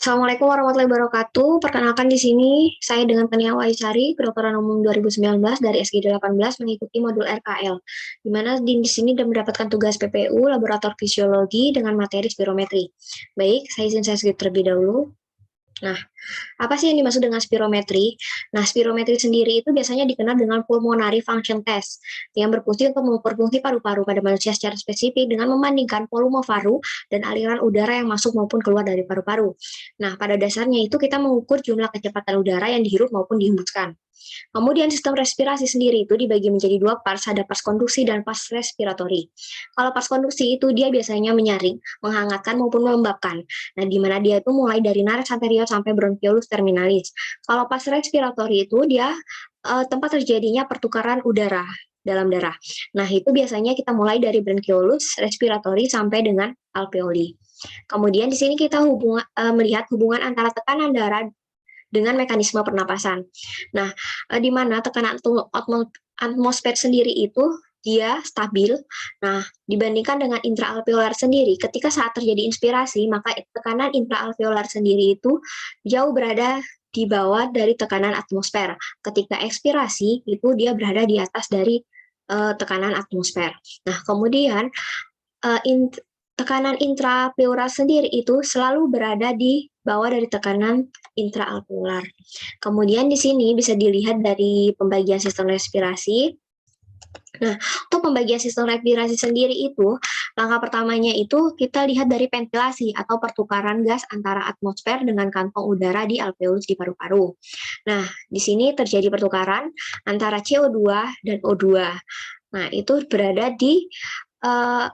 Assalamualaikum warahmatullahi wabarakatuh. Perkenalkan di sini saya dengan Tania Waisari, kedokteran umum 2019 dari SGD 18 mengikuti modul RKL, di mana di sini dan mendapatkan tugas PPU Laborator Fisiologi dengan materi spirometri. Baik, saya izin saya skip terlebih dahulu. Nah, apa sih yang dimaksud dengan spirometri? Nah, spirometri sendiri itu biasanya dikenal dengan pulmonary function test, yang berfungsi untuk mengukur fungsi paru-paru pada manusia secara spesifik dengan membandingkan volume paru dan aliran udara yang masuk maupun keluar dari paru-paru. Nah, pada dasarnya itu kita mengukur jumlah kecepatan udara yang dihirup maupun dihembuskan. Kemudian sistem respirasi sendiri itu dibagi menjadi dua parts, ada pars konduksi dan pars respiratori. Kalau pars konduksi itu dia biasanya menyaring, menghangatkan maupun melembabkan. Nah, di mana dia itu mulai dari nares anterior sampai bronchiolus terminalis. Kalau pars respiratori itu dia tempat terjadinya pertukaran udara dalam darah. Nah, itu biasanya kita mulai dari bronchiolus respiratori sampai dengan alveoli. Kemudian di sini kita melihat hubungan antara tekanan darah dengan mekanisme pernapasan. Nah, di mana tekanan atmosfer sendiri itu dia stabil. Nah, dibandingkan dengan intraalveolar sendiri, ketika saat terjadi inspirasi, maka tekanan intraalveolar sendiri itu jauh berada di bawah dari tekanan atmosfer. Ketika ekspirasi, itu dia berada di atas dari tekanan atmosfer. Nah, kemudian tekanan intrapleural sendiri itu selalu berada di bawah dari tekanan intraalveolar. Kemudian di sini bisa dilihat dari pembagian sistem respirasi. Nah, untuk pembagian sistem respirasi sendiri itu, langkah pertamanya itu kita lihat dari ventilasi atau pertukaran gas antara atmosfer dengan kantong udara di alveolus di paru-paru. Nah, di sini terjadi pertukaran antara CO2 dan O2. Nah, itu berada di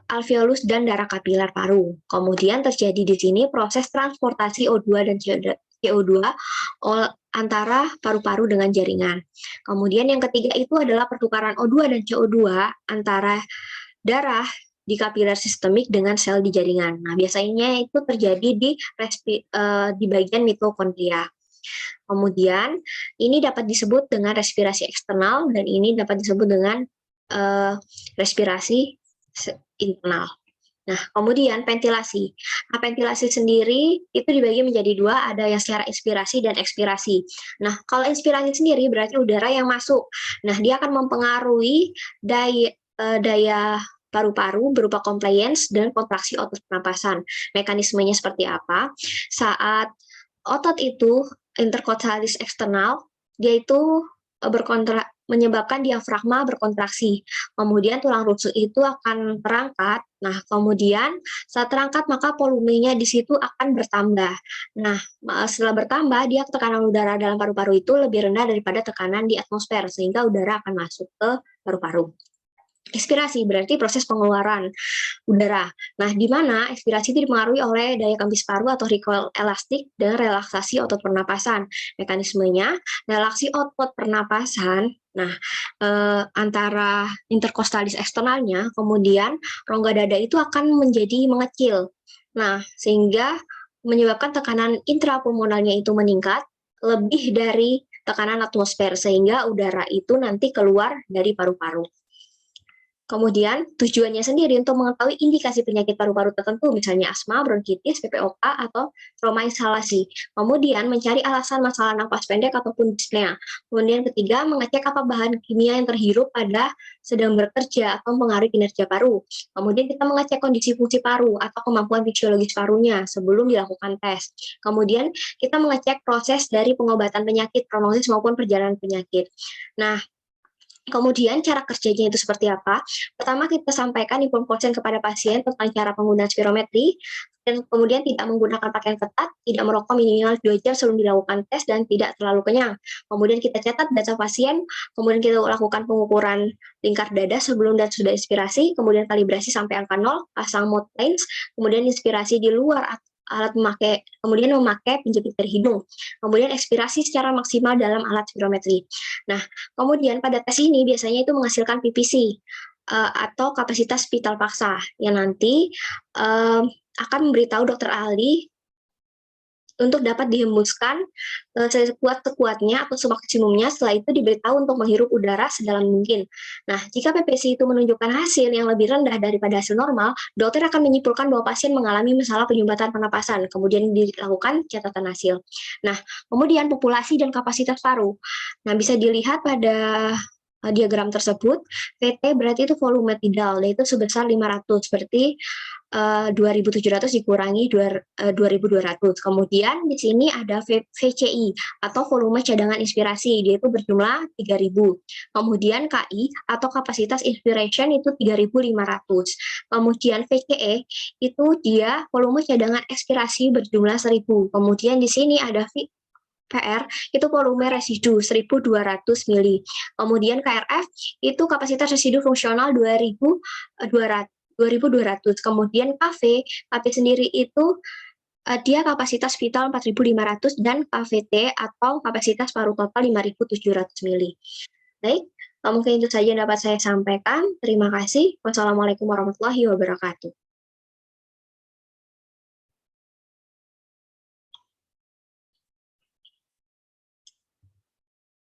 alveolus dan darah kapiler paru. Kemudian terjadi di sini proses transportasi O2 dan CO2 antara paru-paru dengan jaringan. Kemudian yang ketiga itu adalah pertukaran O2 dan CO2 antara darah di kapiler sistemik dengan sel di jaringan. Nah, biasanya itu terjadi di bagian mitokondria. Kemudian ini dapat disebut dengan respirasi eksternal dan ini dapat disebut dengan respirasi internal. Nah, kemudian ventilasi. Nah, ventilasi sendiri itu dibagi menjadi dua, ada yang secara inspirasi dan ekspirasi. Nah, kalau inspirasi sendiri berarti udara yang masuk. Nah, dia akan mempengaruhi daya paru-paru berupa compliance dan kontraksi otot pernapasan. Mekanismenya seperti apa? Saat otot itu interkostalis eksternal, dia itu menyebabkan diafragma berkontraksi. Kemudian tulang rusuk itu akan terangkat. Nah, kemudian saat terangkat maka volumenya di situ akan bertambah. Nah, setelah bertambah, dia tekanan udara dalam paru-paru itu lebih rendah daripada tekanan di atmosfer, sehingga udara akan masuk ke paru-paru. Ekspirasi berarti proses pengeluaran udara. Nah, di mana ekspirasi itu dipengaruhi oleh daya kempis paru atau recoil elastik dan relaksasi otot pernapasan. Mekanismenya, relaksi otot pernapasan, nah, antara interkostalis eksternalnya, kemudian rongga dada itu akan menjadi mengecil. Nah, sehingga menyebabkan tekanan intrapulmonalnya itu meningkat lebih dari tekanan atmosfer, sehingga udara itu nanti keluar dari paru-paru. Kemudian tujuannya sendiri untuk mengetahui indikasi penyakit paru-paru tertentu, misalnya asma, bronkitis, PPOK, atau trauma inhalasi. Kemudian mencari alasan masalah napas pendek ataupun dyspnea. Kemudian ketiga, mengecek apa bahan kimia yang terhirup pada sedang bekerja atau mempengaruhi kinerja paru. Kemudian kita mengecek kondisi fungsi paru atau kemampuan fisiologis parunya sebelum dilakukan tes. Kemudian kita mengecek proses dari pengobatan penyakit, prognosis maupun perjalanan penyakit. Nah, kemudian cara kerjanya itu seperti apa? Pertama kita sampaikan informasi kepada pasien tentang cara penggunaan spirometri, dan kemudian tidak menggunakan pakaian ketat, tidak merokok minimal 2 jam sebelum dilakukan tes, dan tidak terlalu kenyang. Kemudian kita catat data pasien, kemudian kita lakukan pengukuran lingkar dada sebelum dan sudah inspirasi, kemudian kalibrasi sampai angka 0, pasang mode lens, kemudian inspirasi di luar alat kemudian memakai penjepit dari hidung, kemudian ekspirasi secara maksimal dalam alat spirometri. Nah, kemudian pada tes ini biasanya itu menghasilkan PPC atau kapasitas vital paksa yang nanti akan memberitahu dokter ahli untuk dapat dihembuskan sekuat-sekuatnya atau semaksimumnya, setelah itu diberitahu untuk menghirup udara sedalam mungkin. Nah, jika PPC itu menunjukkan hasil yang lebih rendah daripada hasil normal, dokter akan menyimpulkan bahwa pasien mengalami masalah penyumbatan pernapasan, kemudian dilakukan catatan hasil. Nah, kemudian populasi dan kapasitas paru. Nah, bisa dilihat pada diagram tersebut, VT berarti itu volume tidal, yaitu sebesar 500, berarti 2.700 dikurangi 2.200. Kemudian di sini ada VCI atau volume cadangan inspirasi, dia itu berjumlah 3.000. Kemudian KI atau kapasitas inspiration itu 3.500. Kemudian VCE itu dia volume cadangan ekspirasi berjumlah 1.000. Kemudian di sini ada PR itu volume residu 1.200 mili. Kemudian KRF itu kapasitas residu fungsional 2.200. Kemudian KV sendiri itu dia kapasitas vital 4.500 dan KVT atau kapasitas paru total 5.700 mili. Baik, mungkin itu saja yang dapat saya sampaikan. Terima kasih. Wassalamualaikum warahmatullahi wabarakatuh.